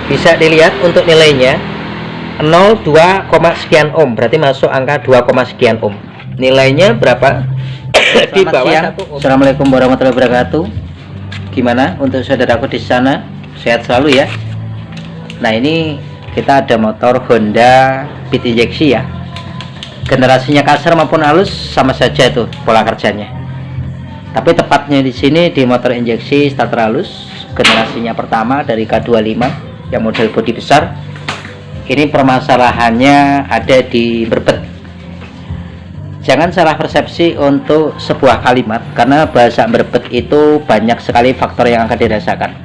bisa dilihat untuk nilainya 0,2, sekian ohm, berarti masuk angka 2, sekian ohm. Nilainya berapa? Di bawah siang. 1 ohm. Assalamualaikum warahmatullahi wabarakatuh. Gimana untuk saudaraku di sana? Sehat selalu ya. Nah, ini kita ada motor Honda Beat injeksi ya. Generasinya kasar maupun halus sama saja itu pola kerjanya. Tapi tepatnya di sini di motor injeksi starter halus generasinya pertama dari K25 yang model bodi besar. Ini permasalahannya ada di berbet. Jangan salah persepsi untuk sebuah kalimat, karena bahasa berbet itu banyak sekali faktor yang akan dirasakan.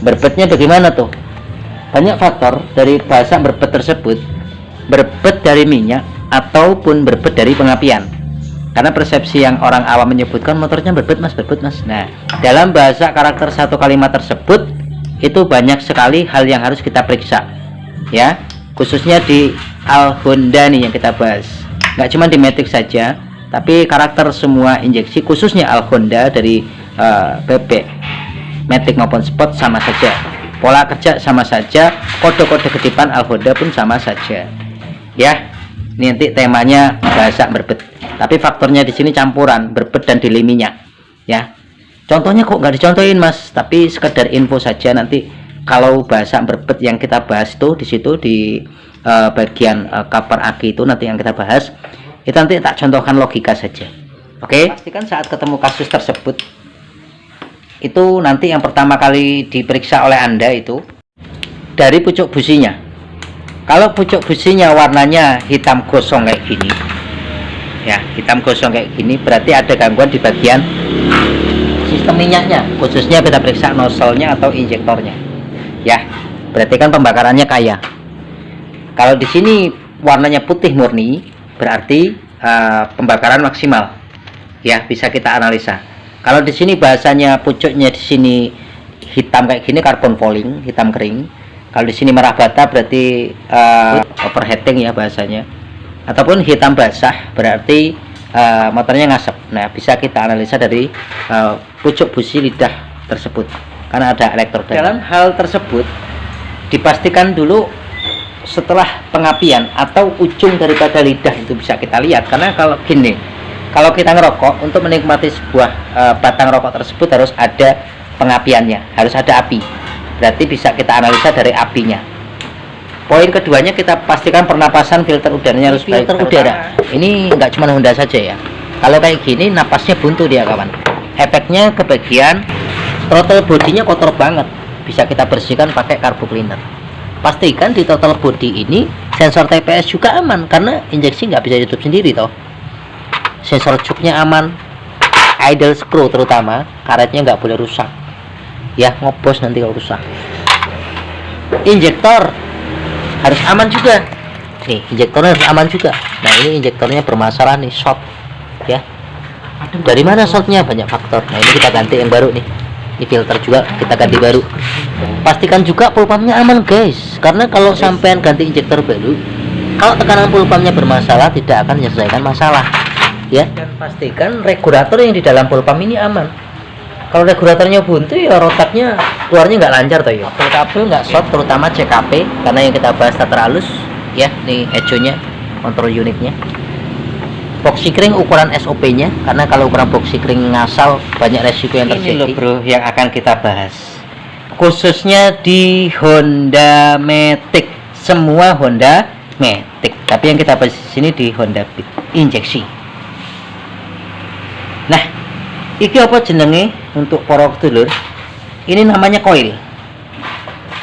Berbetnya bagaimana tuh? Banyak faktor dari bahasa berbet tersebut. Berbet dari minyak ataupun berbet dari pengapian. Karena persepsi yang orang awam menyebutkan motornya berbet mas, berbet mas. Nah, dalam bahasa karakter satu kalimat tersebut itu banyak sekali hal yang harus kita periksa ya, khususnya di Al Honda nih yang kita bahas. Nggak cuma di Matic saja, tapi karakter semua injeksi khususnya Al Honda dari bebek Matic maupun Sport sama saja, pola kerja sama saja, kode-kode kedipan Al Honda pun sama saja ya. Ini nanti temanya bahasa berbet, tapi faktornya di sini campuran berbet dan delay minyak ya. Contohnya kok nggak dicontohin mas, tapi sekedar info saja. Nanti kalau bahasa berbet yang kita bahas itu di situ di bagian cover aki itu nanti yang kita bahas itu nanti tak contohkan logika saja. Oke? Pastikan saat ketemu kasus tersebut itu nanti yang pertama kali diperiksa oleh Anda itu dari pucuk businya. Kalau pucuk businya warnanya hitam gosong kayak gini ya, hitam gosong kayak gini, berarti ada gangguan di bagian sistem minyaknya, khususnya kita periksa nozzle-nya atau injektornya ya. Berarti kan pembakarannya kaya. Kalau di sini warnanya putih murni, berarti pembakaran maksimal ya, bisa kita analisa. Kalau di sini bahasanya pucuknya di sini hitam kayak gini, carbon fouling, hitam kering. Kalau di sini merah bata berarti overheating ya bahasanya, ataupun hitam basah berarti motornya ngasep. Nah, bisa kita analisa dari pucuk busi lidah tersebut karena ada elektroda. Dalam hal tersebut dipastikan dulu setelah pengapian atau ujung daripada lidah itu bisa kita lihat, karena kalau gini, kalau kita ngerokok untuk menikmati sebuah batang rokok tersebut harus ada pengapiannya, harus ada api. Berarti bisa kita analisa dari apinya. Poin keduanya, kita pastikan pernapasan filter udaranya harus baik. Filter udara ini nggak cuma Honda saja ya. Kalau kayak gini napasnya buntu dia kawan. Efeknya ke bagian throttle bodinya kotor banget, bisa kita bersihkan pakai carbo cleaner. Pastikan di throttle body ini sensor TPS juga aman, karena injeksi nggak bisa hidup sendiri toh. Sensor cuknya aman, idle screw terutama karetnya nggak boleh rusak ya, ngobos nanti kalau rusak. Injektor harus aman juga nih, injektornya harus aman juga. Nah, ini injektornya bermasalah nih, short ya. Dari mana shortnya? Banyak faktor. Nah, ini kita ganti yang baru nih, ini filter juga kita ganti baru. Pastikan juga pulpamnya aman guys, karena kalau sampean ganti injektor baru, kalau tekanan pulpamnya bermasalah tidak akan menyelesaikan masalah ya. Dan pastikan regulator yang di dalam pulpam ini aman. Kalau regulatornya buntu ya rotaknya keluarnya nggak lancar toh ya. Kabel nggak short, terutama CKP, karena yang kita bahas starter halus ya. Nih echo-nya, kontrol unitnya. Box sikring ukuran SOP-nya, karena kalau ukuran box sikring ngasal banyak resiko yang terjadi. Ini loh bro yang akan kita bahas, khususnya di Honda Matic, semua Honda Matic. Tapi yang kita bahas di sini di Honda Beat injeksi. Nah, iki apa jenenge untuk para dulur? Ini namanya coil.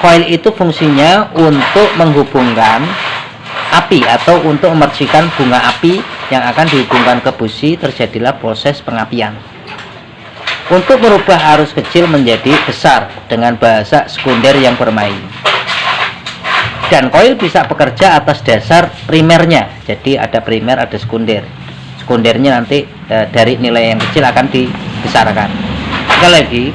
Coil itu fungsinya untuk menghubungkan api atau untuk memercikan bunga api yang akan dihubungkan ke busi, terjadilah proses pengapian. Untuk merubah arus kecil menjadi besar dengan bahasa sekunder yang bermain. Dan coil bisa bekerja atas dasar primernya. Jadi ada primer, ada sekunder. Sekundernya nanti dari nilai yang kecil akan dibesarkan. Sekali lagi,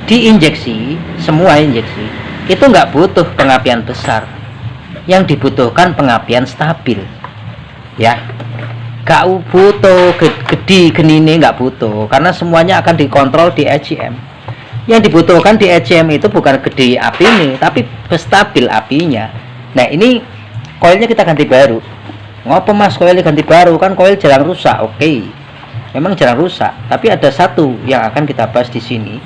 di injeksi, semua injeksi itu nggak butuh pengapian besar, yang dibutuhkan pengapian stabil ya. Gak butuh gede genine, nggak butuh, karena semuanya akan dikontrol di ECM. Yang dibutuhkan di ECM itu bukan gede api ini, tapi stabil apinya. Nah, ini koilnya kita ganti baru. Ngopo Mas koilnya ganti baru? Kan koil jarang rusak. Oke, memang jarang rusak, tapi ada satu yang akan kita bahas di sini.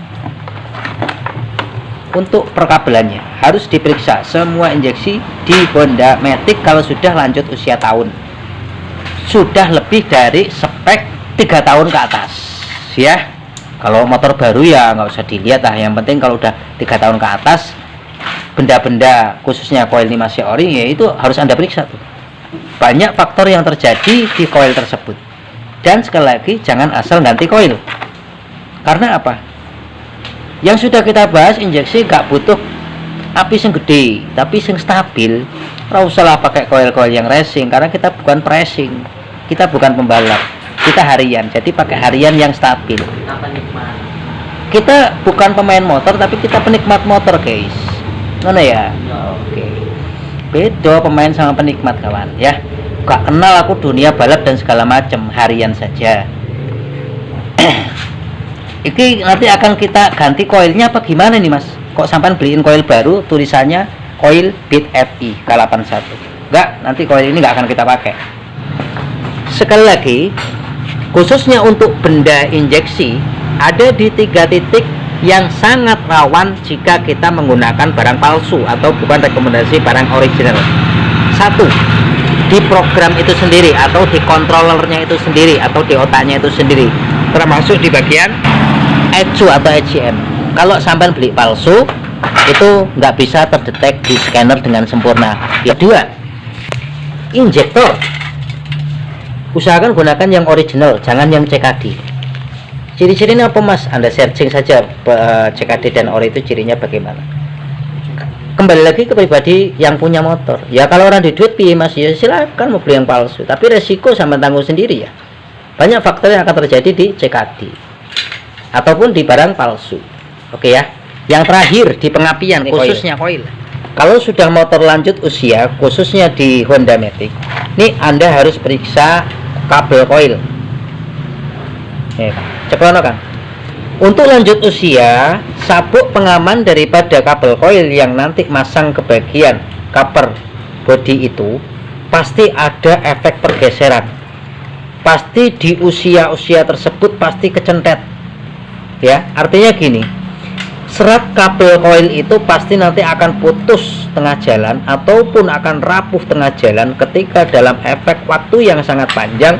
Untuk perkabelannya harus diperiksa semua injeksi di Honda Matic kalau sudah lanjut usia tahun, sudah lebih dari spek 3 tahun ke atas ya. Kalau motor baru ya nggak usah dilihat lah, yang penting kalau udah 3 tahun ke atas, benda-benda khususnya koil ini masih ori, ya itu harus Anda periksa tuh. Banyak faktor yang terjadi di koil tersebut. Dan sekali lagi jangan asal ganti koil. Karena apa? Yang sudah kita bahas, injeksi gak butuh api yang gede, tapi yang stabil. Ora usah pakai koil-koil yang racing, karena kita bukan pressing, kita bukan pembalap, kita harian. Jadi pakai harian yang stabil. Kita bukan pemain motor, tapi kita penikmat motor guys. Mana ya? Oke. Beda pemain sama penikmat kawan ya. Gak kenal aku dunia balap dan segala macam, harian saja. Ini nanti akan kita ganti koilnya apa gimana nih Mas? Kok sampai beliin koil baru tulisannya koil Beat FI K81? Enggak, nanti koil ini nggak akan kita pakai. Sekali lagi, khususnya untuk benda injeksi, ada di 3 titik yang sangat rawan jika kita menggunakan barang palsu atau bukan rekomendasi barang original. 1, di program itu sendiri atau di controllernya itu sendiri atau di otaknya itu sendiri, termasuk di bagian ECU atau ECM. Kalau sampai beli palsu, itu nggak bisa terdetek di scanner dengan sempurna. Yang 2, injektor. Usahakan gunakan yang original, jangan yang CKD. Ciri-cirinya apa Mas? Anda searching saja CKD dan ori itu cirinya bagaimana. Kembali lagi ke pribadi yang punya motor. Ya kalau orang di duit piye Mas, ya silakan mau beli yang palsu, tapi resiko sama tanggung sendiri ya. Banyak faktor yang akan terjadi di CKD ataupun di barang palsu. Oke ya. Yang terakhir di pengapian, khususnya koil. Kalau sudah motor lanjut usia, khususnya di Honda Matic, ini Anda harus periksa kabel koil. Cekono kan. Untuk lanjut usia, sabuk pengaman daripada kabel koil yang nanti masang ke bagian cover body itu pasti ada efek pergeseran. Pasti di usia-usia tersebut pasti kecentet. Ya, artinya gini, serat kabel koil itu pasti nanti akan putus tengah jalan ataupun akan rapuh tengah jalan ketika dalam efek waktu yang sangat panjang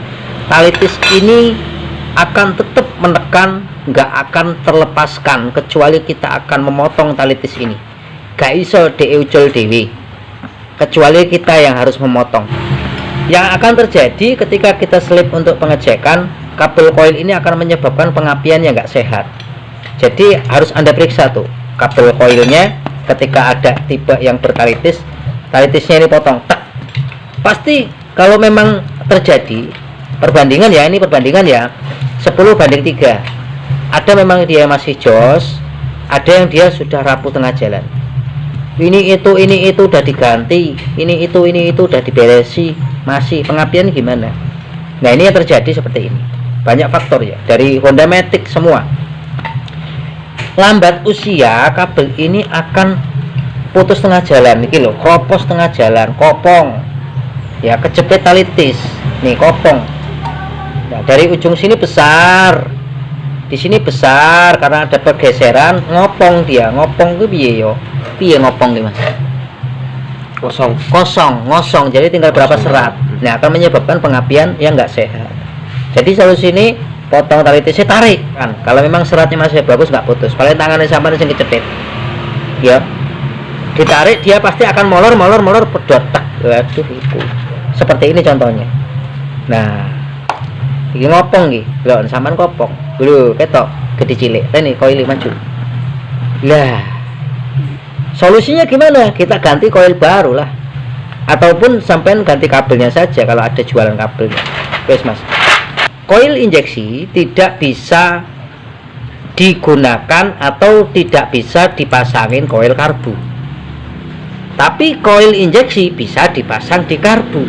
tali tis ini akan tetap menekan, nggak akan terlepaskan kecuali kita akan memotong tali tis ini. Gak iso diucul dewi kecuali kita yang harus memotong. Yang akan terjadi ketika kita selip untuk pengecekan, kabel koil ini akan menyebabkan pengapian yang nggak sehat. Jadi harus Anda periksa tuh kabel koilnya ketika ada tipe yang bertalitis, talitisnya ini potong. Tak. Pasti kalau memang terjadi perbandingan ya, ini perbandingan ya 10:3. Ada memang dia masih jos, ada yang dia sudah rapuh tengah jalan. Ini itu udah diganti, ini itu udah diberesi, masih pengapian gimana? Nah ini yang terjadi seperti ini. Banyak faktor ya dari Honda Matic semua. Lambat usia kabel ini akan putus tengah jalan, ini loh, kropos tengah jalan, kopong, ya kejepit tali tis, nih kopong. Nah dari ujung sini besar, di sini besar karena ada pergeseran, ngopong dia, ngopong ke piye yo, piye ngopong nih Mas? Kosong, jadi tinggal berapa serat. Nah akan menyebabkan pengapian yang nggak sehat. Jadi solusi ini potong tali tisnya, tarik kan. Kalau memang seratnya masih bagus nggak putus, paling tangannya sampai sing kecepit. Ya, ditarik dia pasti akan molor pedot tak. Waduh itu. Seperti ini contohnya. Nah, ini ngopong nih, loh sampean kopong. Dulu ketok gede cilik. Ini koil maju. Lah, solusinya gimana? Kita ganti koil baru lah. Ataupun sampean ganti kabelnya saja kalau ada jualan kabelnya. Wes Mas. Koil injeksi tidak bisa digunakan atau tidak bisa dipasangin koil karbu. Tapi koil injeksi bisa dipasang di karbu.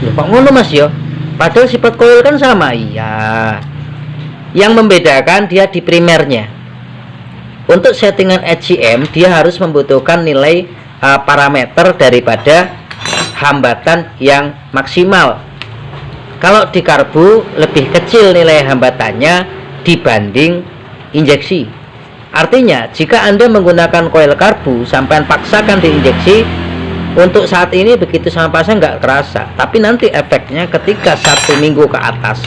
Loh, kok ngono Mas ya? Padahal sifat koil kan sama. Iya. Yang membedakan dia di primernya. Untuk settingan HCM dia harus membutuhkan nilai parameter daripada hambatan yang maksimal. Kalau di karbu lebih kecil nilai hambatannya dibanding injeksi. Artinya jika Anda menggunakan coil karbu sampai paksakan diinjeksi, untuk saat ini begitu sama pasang nggak terasa, tapi nanti efeknya ketika 1 minggu ke atas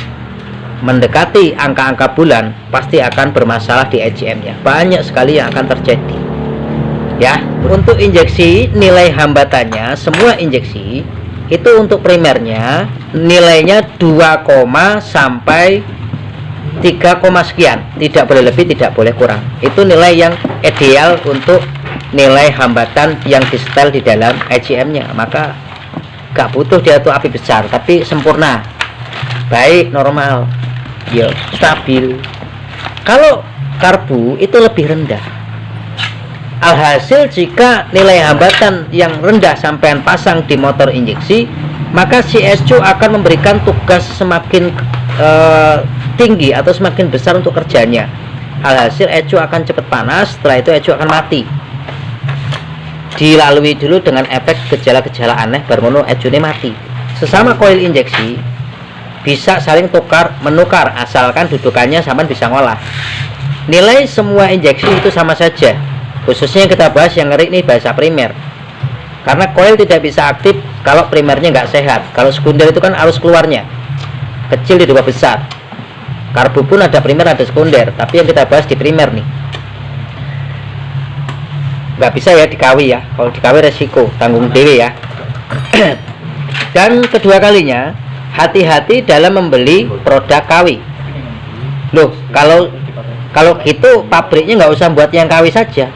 mendekati angka-angka bulan pasti akan bermasalah di HCM nya. Banyak sekali yang akan terjadi ya. Untuk injeksi nilai hambatannya semua injeksi itu untuk primernya nilainya 2, sampai 3, sekian, tidak boleh lebih tidak boleh kurang. Itu nilai yang ideal untuk nilai hambatan yang di setel di dalam HCM nya. Maka gak butuh dia tuh api besar tapi sempurna, baik, normal, ya stabil. Kalau karbu itu lebih rendah. Alhasil jika nilai hambatan yang rendah sampean pasang di motor injeksi, maka si ECU akan memberikan tugas semakin tinggi atau semakin besar untuk kerjanya. Alhasil ECU akan cepat panas, setelah itu ECU akan mati. Dilalui dulu dengan efek gejala-gejala aneh baru ECU ini mati. Sesama coil injeksi bisa saling tukar menukar asalkan dudukannya sampean bisa ngolah. Nilai semua injeksi itu sama saja. Khususnya yang kita bahas yang ngeri nih bahasa primer. Karena coil tidak bisa aktif kalau primernya nggak sehat. Kalau sekunder itu kan arus keluarnya kecil di dua besar. Karbu pun ada primer ada sekunder, tapi yang kita bahas di primer nih. Nggak bisa ya dikawi ya. Kalau dikawi resiko tanggung dewe ya. Dan kedua kalinya, hati-hati dalam membeli produk KW. Loh, kalau gitu pabriknya nggak usah buat yang KW saja.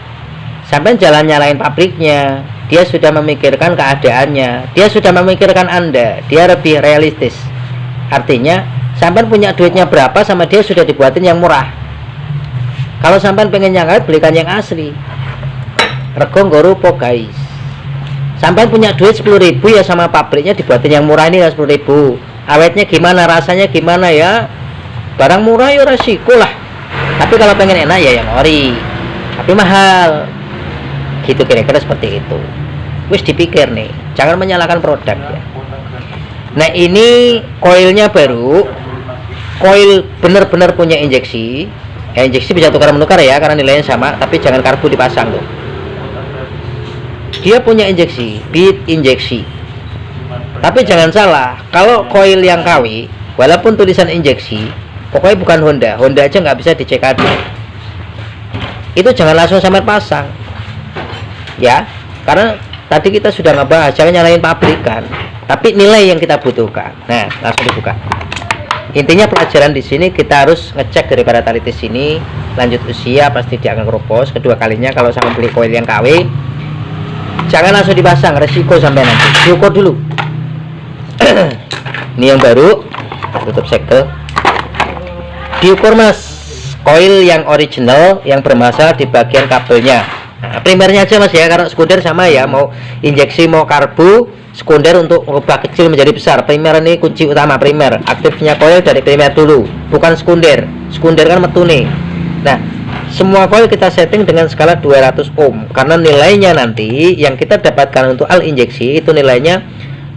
Sampai jalan nyalain pabriknya, dia sudah memikirkan keadaannya, dia sudah memikirkan Anda, dia lebih realistis. Artinya, sampai punya duitnya berapa sama dia sudah dibuatin yang murah. Kalau sampai pengen yang awet, belikan yang asli. Rego nggorupo guys. Sampai punya duit 10.000 ya sama pabriknya dibuatin yang murah ini ya 10.000. Awetnya gimana, rasanya gimana ya? Barang murah ya resiko lah. Tapi kalau pengen enak ya yang ori. Tapi mahal. Gitu kira-kira seperti itu. Wis dipikir nih, jangan menyalahkan produk ya. Nah ini koilnya baru, koil bener-bener punya injeksi. Ya, injeksi bisa tukar menukar ya karena nilainya sama, tapi jangan karbu dipasang tuh. Dia punya injeksi, bead injeksi. Tapi jangan salah, kalau koil yang KW, walaupun tulisan injeksi, pokoknya bukan Honda. Honda aja nggak bisa dicek ada. Itu jangan langsung sampai pasang. Ya, karena tadi kita sudah ngebahas jangan nyalain pabrikan, tapi nilai yang kita butuhkan. Nah, langsung dibuka. Intinya pelajaran di sini kita harus ngecek daripada talitis ini, lanjut usia pasti dia akan keropos. Kedua kalinya kalau sampai beli koil yang KW, jangan langsung dipasang, resiko sampai nanti. Diukur dulu. Ini yang baru, tutup segel. Diukur mas, koil yang original yang bermasalah di bagian kabelnya. Nah, primernya aja mas ya, karena sekunder sama ya, mau injeksi mau karbu, sekunder untuk mengubah kecil menjadi besar. Primer ini kunci utama, primer. Aktifnya koil dari primer dulu, bukan sekunder. Sekunder kan metune. Nah, semua koil kita setting dengan skala 200 ohm karena nilainya nanti yang kita dapatkan untuk al injeksi itu nilainya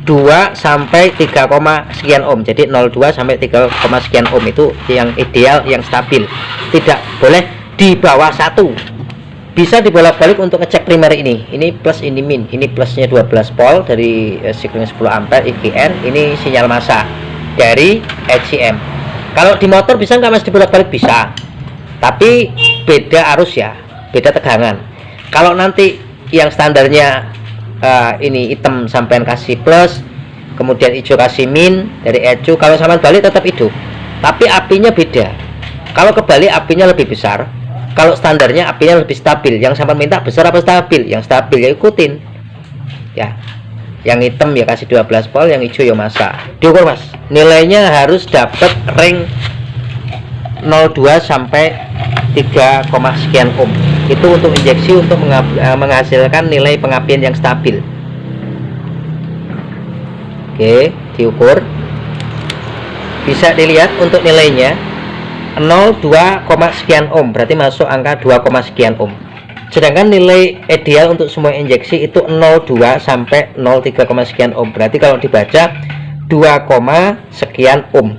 2 sampai 3, sekian ohm. Jadi 0,2 sampai 3, sekian ohm itu yang ideal, yang stabil. Tidak boleh di bawah 1. Bisa dibolak-balik untuk ngecek primer ini. Ini plus, ini min. Ini plusnya 12 volt dari sikling 10 ampere IGN. Ini sinyal massa dari HCM. Kalau di motor bisa nggak mas dibolak-balik? Bisa. Tapi beda arus ya, beda tegangan. Kalau nanti yang standarnya ini hitam sampean kasih plus, kemudian hijau kasih min dari ECU, kalau sampean balik tetap hidup. Tapi apinya beda. Kalau kebalik apinya lebih besar. Kalau standarnya apinya lebih stabil. Yang sampai minta besar apa stabil? Yang stabil ya ikutin. Ya. Yang hitam ya kasih 12 volt, yang hijau ya massa. Diukur mas. Nilainya harus dapat ring 0,2 sampai 3, sekian ohm. Itu untuk injeksi untuk menghasilkan nilai pengapian yang stabil. Oke, diukur. Bisa dilihat untuk nilainya. 0,2, sekian ohm, berarti masuk angka 2, sekian ohm. Sedangkan nilai ideal untuk semua injeksi itu 0,2 sampai 0,3, sekian ohm. Berarti kalau dibaca 2, sekian ohm.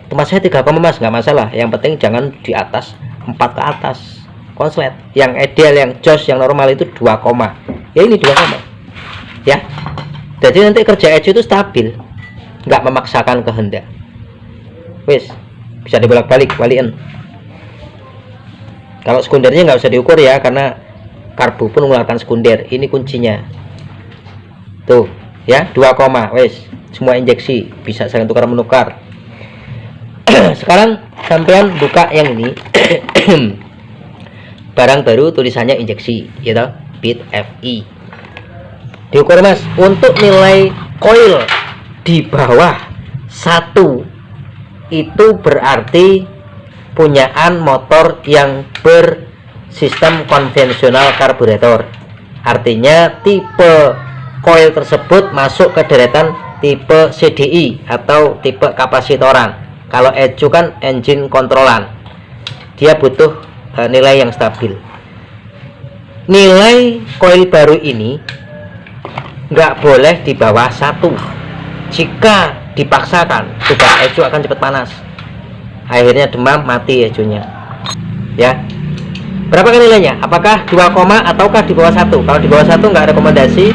Tempat saya 3, mas, nggak masalah. Yang penting jangan di atas 4 ke atas. Konslet. Yang ideal, yang jos, yang normal itu 2, ya ini 2, ya. Jadi nanti kerja ECU itu stabil, nggak memaksakan kehendak. Wis, bisa dibolak-balik, balikan. Kalau sekundernya nggak usah diukur ya, karena karbu pun mengeluarkan sekunder. Ini kuncinya. Tuh, ya 2, wis. Semua injeksi bisa saling tukar menukar. Sekarang sampean buka yang ini. Barang baru tulisannya injeksi, gitu. Bit FI. Diukur, mas. Untuk nilai coil di bawah 1 itu berarti punyaan motor yang bersistem konvensional karburator. Artinya tipe coil tersebut masuk ke deretan tipe CDI atau tipe kapasitoran. Kalau ECU kan engine kontrolan, dia butuh nilai yang stabil. Nilai coil baru ini nggak boleh di bawah 1. Jika dipaksakan, tugas ECU akan cepat panas, akhirnya demam, mati ECU-nya. Ya, berapa kan nilainya? Apakah 2, ataukah di bawah 1? Kalau di bawah 1 nggak rekomendasi.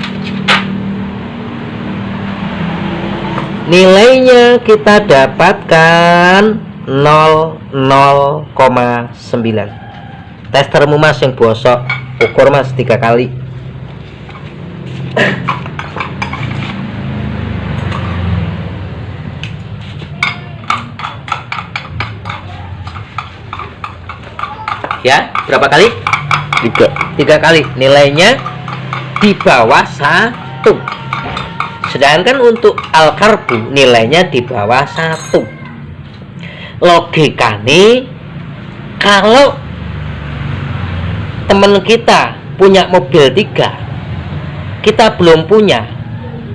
Nilainya kita dapatkan 0,9. Testermu, mas, yang bosok, ukur, mas, 3 kali. Ya, berapa kali? 3 kali. Nilainya di bawah 1. Sedangkan untuk alkarbu nilainya di bawah 1. Logika nih, kalau teman kita punya mobil 3, kita belum punya,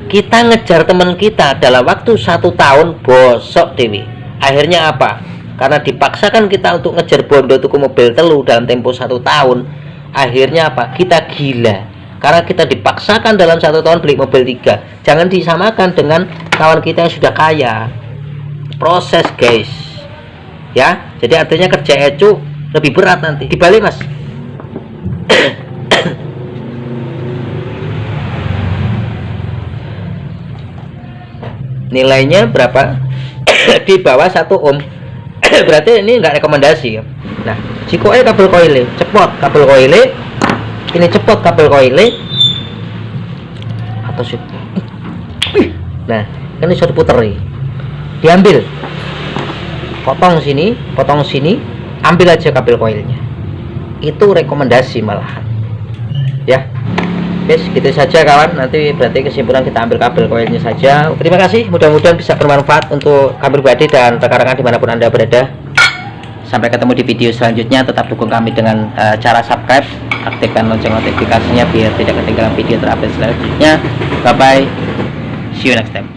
kita ngejar teman kita dalam waktu 1 tahun, bosok dewi. Akhirnya apa? Karena dipaksakan kita untuk ngejar bondo tuku mobil telu dalam tempo 1 tahun, akhirnya apa? Kita gila karena kita dipaksakan dalam 1 tahun beli mobil 3. Jangan disamakan dengan kawan kita yang sudah kaya. Proses, guys, ya. Jadi artinya kerja ECU lebih berat nanti. Dibalik, mas. Nilainya berapa? Di bawah 1 ohm. Berarti ini enggak rekomendasi. Nah, jika kabel koile cepot, kabel koile ini cepot, kabel koile atau sih. Nah, ini sudah diputeri, diambil, potong sini, ambil aja kabel koilnya. Itu rekomendasi malahan. Ya, guys, gitu saja kawan. Nanti berarti kesimpulan kita ambil kabel koilnya saja. Terima kasih, mudah-mudahan bisa bermanfaat untuk kabel pribadi dan rekan-rekan dimanapun anda berada. Sampai ketemu di video selanjutnya. Tetap dukung kami dengan cara subscribe, aktifkan lonceng notifikasinya biar tidak ketinggalan video terupdate selanjutnya. Bye bye, see you next time.